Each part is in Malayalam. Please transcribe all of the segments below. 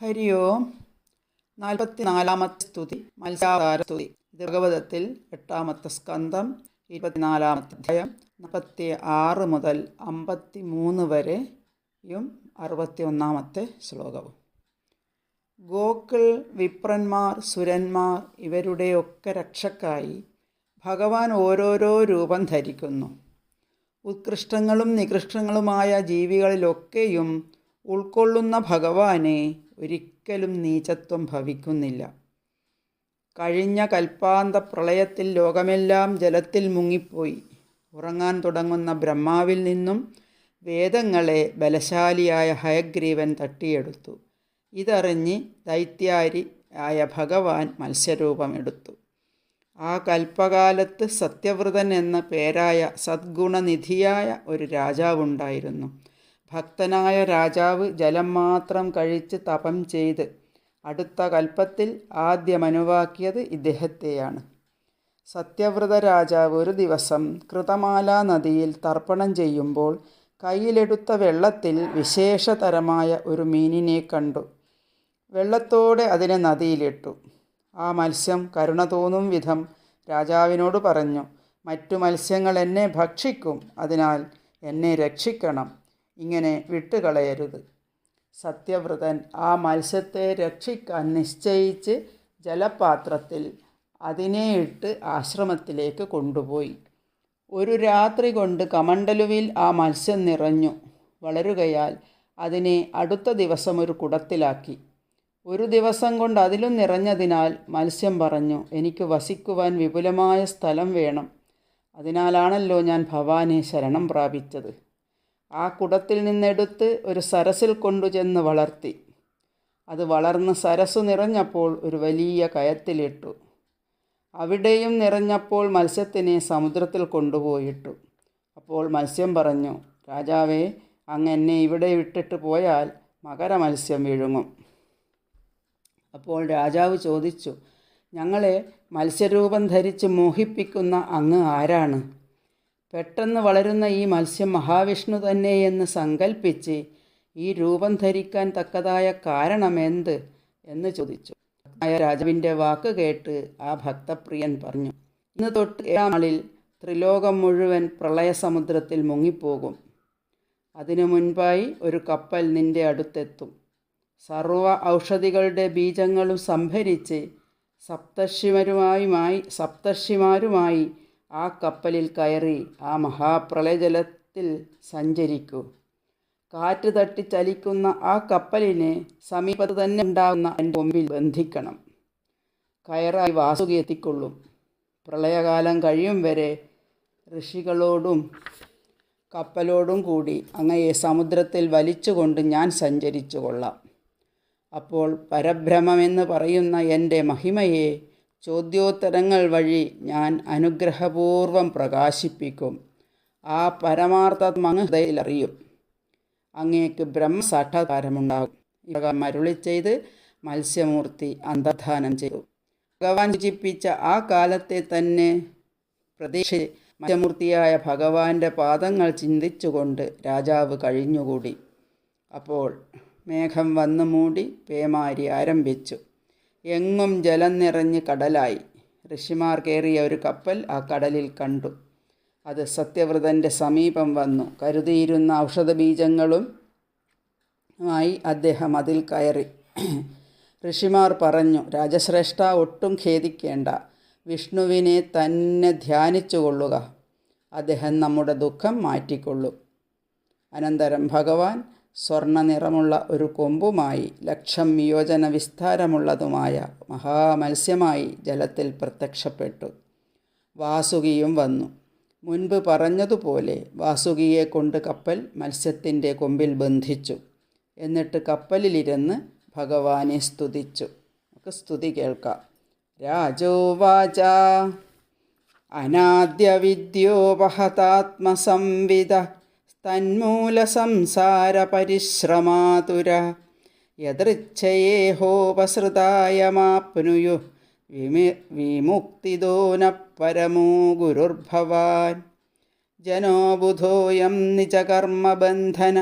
ഹരി ഓം. 44-ാമത്തെ സ്തുതി, മത്സ്യാവതാരസ്തുതി. ഇത് ഭഗവതത്തിൽ 8-ാമത്തെ സ്കന്ധം, 24-ാമത്തെ അധ്യായം, 46 മുതൽ 53 വരെയും 61-ാമത്തെ ശ്ലോകവും. ഗോക്കൾ, വിപ്രന്മാർ, സുരന്മാർ ഇവരുടെയൊക്കെ രക്ഷക്കായി ഭഗവാൻ ഓരോരോ രൂപം ധരിക്കുന്നു. ഉത്കൃഷ്ടങ്ങളും നികൃഷ്ടങ്ങളുമായ ജീവികളിലൊക്കെയും ഉൾക്കൊള്ളുന്ന ഭഗവാനെ ഒരിക്കലും നീചത്വം ഭവിക്കുന്നില്ല. കഴിഞ്ഞ കൽപ്പാന്ത പ്രളയത്തിൽ ലോകമെല്ലാം ജലത്തിൽ മുങ്ങിപ്പോയി. ഉറങ്ങാൻ തുടങ്ങുന്ന ബ്രഹ്മാവിൽ നിന്നും വേദങ്ങളെ ബലശാലിയായ ഹയഗ്രീവൻ തട്ടിയെടുത്തു. ഇതറിഞ്ഞ് ദൈത്യാരി ആയ ഭഗവാൻ മത്സ്യരൂപമെടുത്തു. ആ കൽപ്പകാലത്ത് സത്യവ്രതൻ എന്ന പേരായ സദ്ഗുണനിധിയായ ഒരു രാജാവുണ്ടായിരുന്നു. ഭക്തനായ രാജാവ് ജലം മാത്രം കഴിച്ച് തപം ചെയ്ത് അടുത്ത കൽപ്പത്തിൽ ആദ്യമനുവാക്കിയത് ഇദ്ദേഹത്തെയാണ്. സത്യവ്രത രാജാവ് ഒരു ദിവസം കൃതമാലാ നദിയിൽ തർപ്പണം ചെയ്യുമ്പോൾ കയ്യിലെടുത്ത വെള്ളത്തിൽ വിശേഷതരമായ ഒരു മീനിനെ കണ്ടു. വെള്ളത്തോടെ അതിനെ നദിയിലിട്ടു. ആ മത്സ്യം കരുണ തോന്നും വിധം രാജാവിനോട് പറഞ്ഞു, മറ്റു മത്സ്യങ്ങൾ എന്നെ ഭക്ഷിക്കും, അതിനാൽ എന്നെ രക്ഷിക്കണം, ഇങ്ങനെ വിട്ടുകളയരുത്. സത്യവ്രതൻ ആ മത്സ്യത്തെ രക്ഷിക്കാൻ നിശ്ചയിച്ച് ജലപാത്രത്തിൽ അതിനെ ഇട്ട് ആശ്രമത്തിലേക്ക് കൊണ്ടുപോയി. ഒരു രാത്രി കൊണ്ട് കമണ്ടലുവിൽ ആ മത്സ്യം നിറഞ്ഞു വളരുകയാൽ അതിനെ അടുത്ത ദിവസം ഒരു കുടത്തിലാക്കി. ഒരു ദിവസം കൊണ്ട് അതിലും നിറഞ്ഞതിനാൽ മത്സ്യം പറഞ്ഞു, എനിക്ക് വസിക്കുവാൻ വിപുലമായ സ്ഥലം വേണം, അതിനാലാണല്ലോ ഞാൻ ഭവാനെ ശരണം പ്രാപിച്ചത്. ആ കുടത്തിൽ നിന്നെടുത്ത് ഒരു സരസിൽ കൊണ്ടുചെന്ന് വളർത്തി. അത് വളർന്ന് സരസ്സു നിറഞ്ഞപ്പോൾ ഒരു വലിയ കയത്തിലിട്ടു. അവിടെയും നിറഞ്ഞപ്പോൾ മത്സ്യത്തിനെ സമുദ്രത്തിൽ കൊണ്ടുപോയിട്ടു. അപ്പോൾ മത്സ്യം പറഞ്ഞു, രാജാവേ, അങ്ങ് എന്നെ ഇവിടെ വിട്ടിട്ട് പോയാൽ മകരമത്സ്യം വിഴുങ്ങും. അപ്പോൾ രാജാവ് ചോദിച്ചു, ഞങ്ങളെ മത്സ്യരൂപം ധരിച്ച് മോഹിപ്പിക്കുന്ന അങ്ങ് ആരാണ്? പെട്ടെന്ന് വളരുന്ന ഈ മത്സ്യം മഹാവിഷ്ണു തന്നെയെന്ന് സങ്കൽപ്പിച്ച് ഈ രൂപം ധരിക്കാൻ തക്കതായ കാരണമെന്ത് എന്ന് ചോദിച്ചു. രാജാവിൻ്റെ വാക്ക് കേട്ട് ആ ഭക്തപ്രിയൻ പറഞ്ഞു, ഇന്ന് തൊട്ട് 7-ാം നാളിൽ ത്രിലോകം മുഴുവൻ പ്രളയസമുദ്രത്തിൽ മുങ്ങിപ്പോകും. അതിനു മുൻപായി ഒരു കപ്പൽ നിന്റെ അടുത്തെത്തും. സർവ ഔഷധികളുടെ ബീജങ്ങളും സംഭരിച്ച് സപ്തർഷിമാരുമായി ആ കപ്പലിൽ കയറി ആ മഹാപ്രളയജലത്തിൽ സഞ്ചരിക്കൂ. കാറ്റ് തട്ടി ചലിക്കുന്ന ആ കപ്പലിനെ സമീപത്ത് തന്നെ ഉണ്ടാകുന്ന എൻ്റെ കൊമ്പിൽ ബന്ധിക്കണം. കയറായി വാസുകി എത്തിക്കൊള്ളും. പ്രളയകാലം കഴിയും വരെ ഋഷികളോടും കപ്പലോടും കൂടി അങ്ങയെ സമുദ്രത്തിൽ വലിച്ചുകൊണ്ട് ഞാൻ സഞ്ചരിച്ചു കൊള്ളാം. അപ്പോൾ പരബ്രഹ്മമെന്ന് പറയുന്ന എൻ്റെ മഹിമയെ ചോദ്യോത്തരങ്ങൾ വഴി ഞാൻ അനുഗ്രഹപൂർവം പ്രകാശിപ്പിക്കും. ആ പരമാർത്ഥം അങ്ങ് ഹൃദയത്തിലറിയും. അങ്ങേക്ക് ബ്രഹ്മസാക്ഷാത്കാരമുണ്ടാകും. ഇപ്രകാരം അരുളി ചെയ്ത് മത്സ്യമൂർത്തി അന്തർധാനം ചെയ്തു. ഭഗവാൻ സൂചിപ്പിച്ച ആ കാലത്തെ തന്നെ പ്രതീക്ഷിച്ച് മത്സ്യമൂർത്തിയായ ഭഗവാന്റെ പാദങ്ങൾ ചിന്തിച്ചുകൊണ്ട് രാജാവ് കഴിഞ്ഞുകൂടി. അപ്പോൾ മേഘം വന്നു മൂടി പേമാരി ആരംഭിച്ചു. എങ്ങും ജലം നിറഞ്ഞ് കടലായി. ഋഷിമാർ കയറിയ ഒരു കപ്പൽ ആ കടലിൽ കണ്ടു. അത് സത്യവ്രതൻ്റെ സമീപം വന്നു. കരുതിയിരുന്ന ഔഷധബീജങ്ങളുമായി അദ്ദേഹം അതിൽ കയറി. ഋഷിമാർ പറഞ്ഞു, രാജശ്രേഷ്ഠ, ഒട്ടും ഖേദിക്കേണ്ട, വിഷ്ണുവിനെ തന്നെ ധ്യാനിച്ചു കൊള്ളുക, അദ്ദേഹം നമ്മുടെ ദുഃഖം മാറ്റിക്കൊള്ളും. അനന്തരം ഭഗവാൻ സ്വർണ്ണ നിറമുള്ള ഒരു കൊമ്പുമായി 1,00,000 യോജന വിസ്താരമുള്ളതുമായ മഹാമത്സ്യമായി ജലത്തിൽ പ്രത്യക്ഷപ്പെട്ടു. വാസുകിയും വന്നു. മുൻപ് പറഞ്ഞതുപോലെ വാസുകിയെ കൊണ്ട് കപ്പൽ മത്സ്യത്തിൻ്റെ കൊമ്പിൽ ബന്ധിച്ചു. എന്നിട്ട് കപ്പലിലിരുന്ന് ഭഗവാനെ സ്തുതിച്ചു. നമുക്ക് സ്തുതി കേൾക്കാം. രാജോവാച അനാദ്യവിദ്യോപഹതാത്മസംവിദ തന്മൂലസംസാരപരിശ്രമാതുര യദൃച്ഛയേഹോപസൃതായമാപ്നുയു വിമുക്തിദോ ന പരമോ ഗുരുർഭവാൻ ജനോ ബുധോയം നിജകർമ്മബന്ധന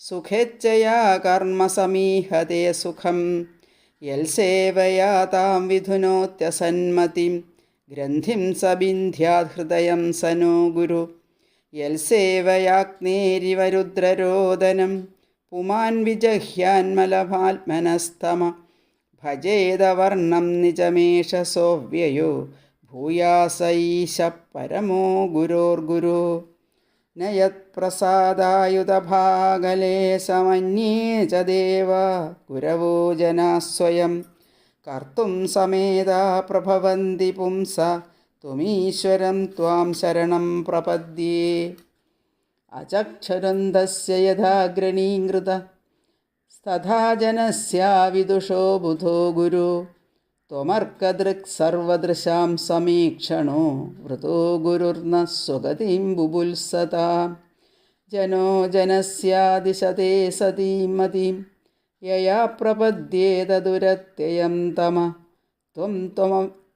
സുഖേച്ഛയാ കർമ്മസമീഹതേ സുഖം യൽസേവയാ താം വിധുനോത്യസന്മതിം ഗ്രന്ഥിം സബിന്ധ്യാത് ഹൃദയം സനോ ഗുരു യൽസേവയാഗ്നേരിവ രുദ്രരോദനം പുമാൻ വിജഹ്യാന്മലഭാത്മനസ്തമ ഭജേതവർണം നിജമേഷ സോവ്യയോ ഭൂയാസ ഈശ പരമോ ഗുരോർഗുരോ ന യത്പ്രസാദായുധഭാഗലേ സമന്യേ ച ദേവ ഗുരവോ ജനാ സ്വയം കർത്തും സമേതാ പ്രഭവന്തി പുംസ ത്വമീശ്വരം ത്വാം ശരണം പ്രപദ്യേ അചക്ഷരന്തസ്യ യഥാഗ്രണീകൃത തഥാ ജനസ്യാ വിദുഷോ ബുധോ ഗുരു ത്വമർക്കദൃക് സർവദൃശാം സമീക്ഷണോ വൃതോ ഗുരുർന സ്വഗതിം ബുബുത്സതാ ജനോ ജനസ്യാദിശതേ സതീം മതിം യയാ പ്രപദ്യേത ദുരത്യയം തമ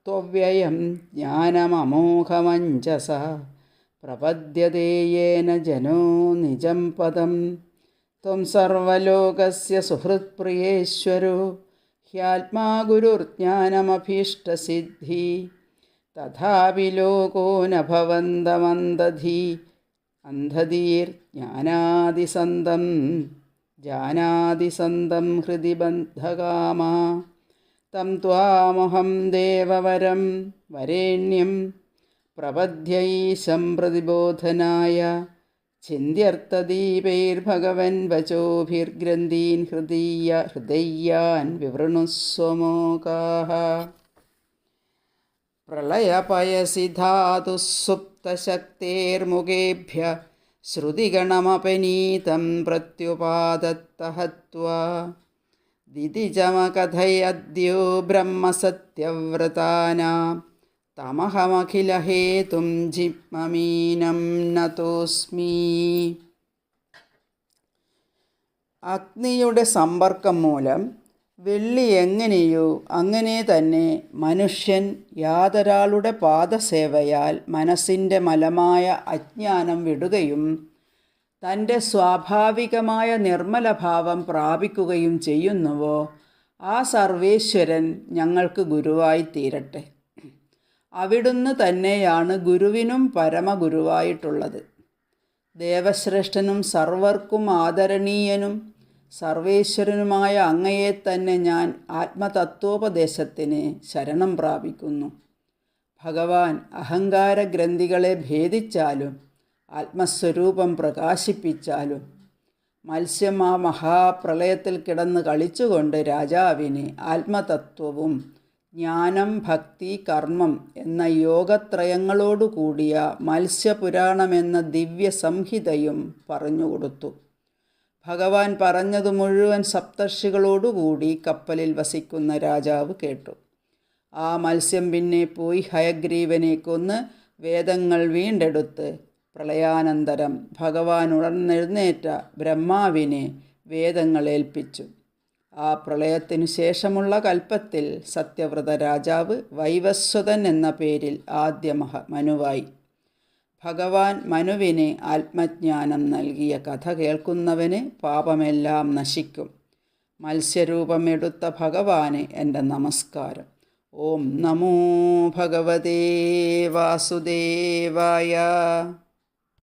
ത്വവ്യയം ജ്ഞാനമമോഘമഞ്ജസ പ്രപദ്യതേ യേന ജനോ നിജം പദം ത്വം സർവലോകസ്യ സുഹൃത്പ്രിയേശ്വരോ ഹ്യാത്മാ ഗുരുർജ്ഞാനമഭീഷ്ടസിദ്ധി തഥാപി ലോകോ ന ഭവന്തമന്ധധീ അന്ധധീർജ്ഞാനാദിസന്തം ജാനാദിസന്തം ഹൃദി ബന്ധകാമാ തം ത്വാമഹം ദേവവരം വരേണ്യം പ്രപദ്യൈശം പ്രതിബോധനായ ചിന്ത്യർത്ഥദീപൈർഭഗവൻ വചോഭിർഗ്രന്ഥീൻ ഹൃദയ്യാൻ വിവൃണുസ്വമോകാഃ പ്രളയപയസി ധാതുസുപ്തശക്തേർമുഖേഭ്യ ശ്രുതിഗണമപനീതം പ്രത്യുപാദത്തഹത്വാ ദിതിജമകഥയദ്യോ ബ്രഹ്മസത്യവ്രതാനാം തമഹമഖിലഹേതും ജിഹ്മമീനം നതോസ്മി. അഗ്നിയുടെ സമ്പർക്കം മൂലം വെള്ളി എങ്ങനെയോ അങ്ങനെ തന്നെ മനുഷ്യൻ യാതൊരാളുടെ പാദസേവയാൽ മനസ്സിൻ്റെ മലമായ അജ്ഞാനം വിടുകയും തൻ്റെ സ്വാഭാവികമായ നിർമ്മലഭാവം പ്രാപിക്കുകയും ചെയ്യുന്നുവോ ആ സർവേശ്വരൻ ഞങ്ങൾക്ക് ഗുരുവായി തീരട്ടെ. അവിടുന്ന് തന്നെയാണ് ഗുരുവിനും പരമഗുരുവായിട്ടുള്ളത്. ദേവശ്രേഷ്ഠനും സർവർക്കും ആദരണീയനും സർവേശ്വരനുമായ അങ്ങയെ തന്നെ ഞാൻ ആത്മതത്വോപദേശത്തിന് ശരണം പ്രാപിക്കുന്നു. ഭഗവാൻ അഹങ്കാരഗ്രന്ഥികളെ ഭേദിച്ചാലും ആത്മസ്വരൂപം പ്രകാശിപ്പിച്ചാലും മത്സ്യം ആ മഹാപ്രളയത്തിൽ കിടന്ന് കളിച്ചുകൊണ്ട് രാജാവിന് ആത്മതത്വവും ജ്ഞാനം, ഭക്തി, കർമ്മം എന്ന യോഗത്രയങ്ങളോടുകൂടിയ മത്സ്യപുരാണമെന്ന ദിവ്യ സംഹിതയും പറഞ്ഞുകൊടുത്തു. ഭഗവാൻ പറഞ്ഞതു മുഴുവൻ സപ്തർഷികളോടുകൂടി കപ്പലിൽ വസിക്കുന്ന രാജാവ് കേട്ടു. ആ മത്സ്യം പിന്നെ പോയി ഹയഗ്രീവനെ കൊന്ന് വേദങ്ങൾ വീണ്ടെടുത്ത് പ്രളയാനന്തരം ഭഗവാൻ ഉണർന്നെഴുന്നേറ്റ ബ്രഹ്മാവിനെ വേദങ്ങൾ ഏൽപ്പിച്ചു. ആ പ്രളയത്തിനു ശേഷമുള്ള കൽപ്പത്തിൽ സത്യവ്രത രാജാവ് വൈവസ്വതൻ എന്ന പേരിൽ ആദ്യ മനുവായി. ഭഗവാൻ മനുവിന് ആത്മജ്ഞാനം നൽകിയ കഥ കേൾക്കുന്നവന് പാപമെല്ലാം നശിക്കും. മത്സ്യരൂപമെടുത്ത ഭഗവാന് എൻ്റെ നമസ്കാരം. ഓം നമോ ഭഗവതേ വാസുദേവായ.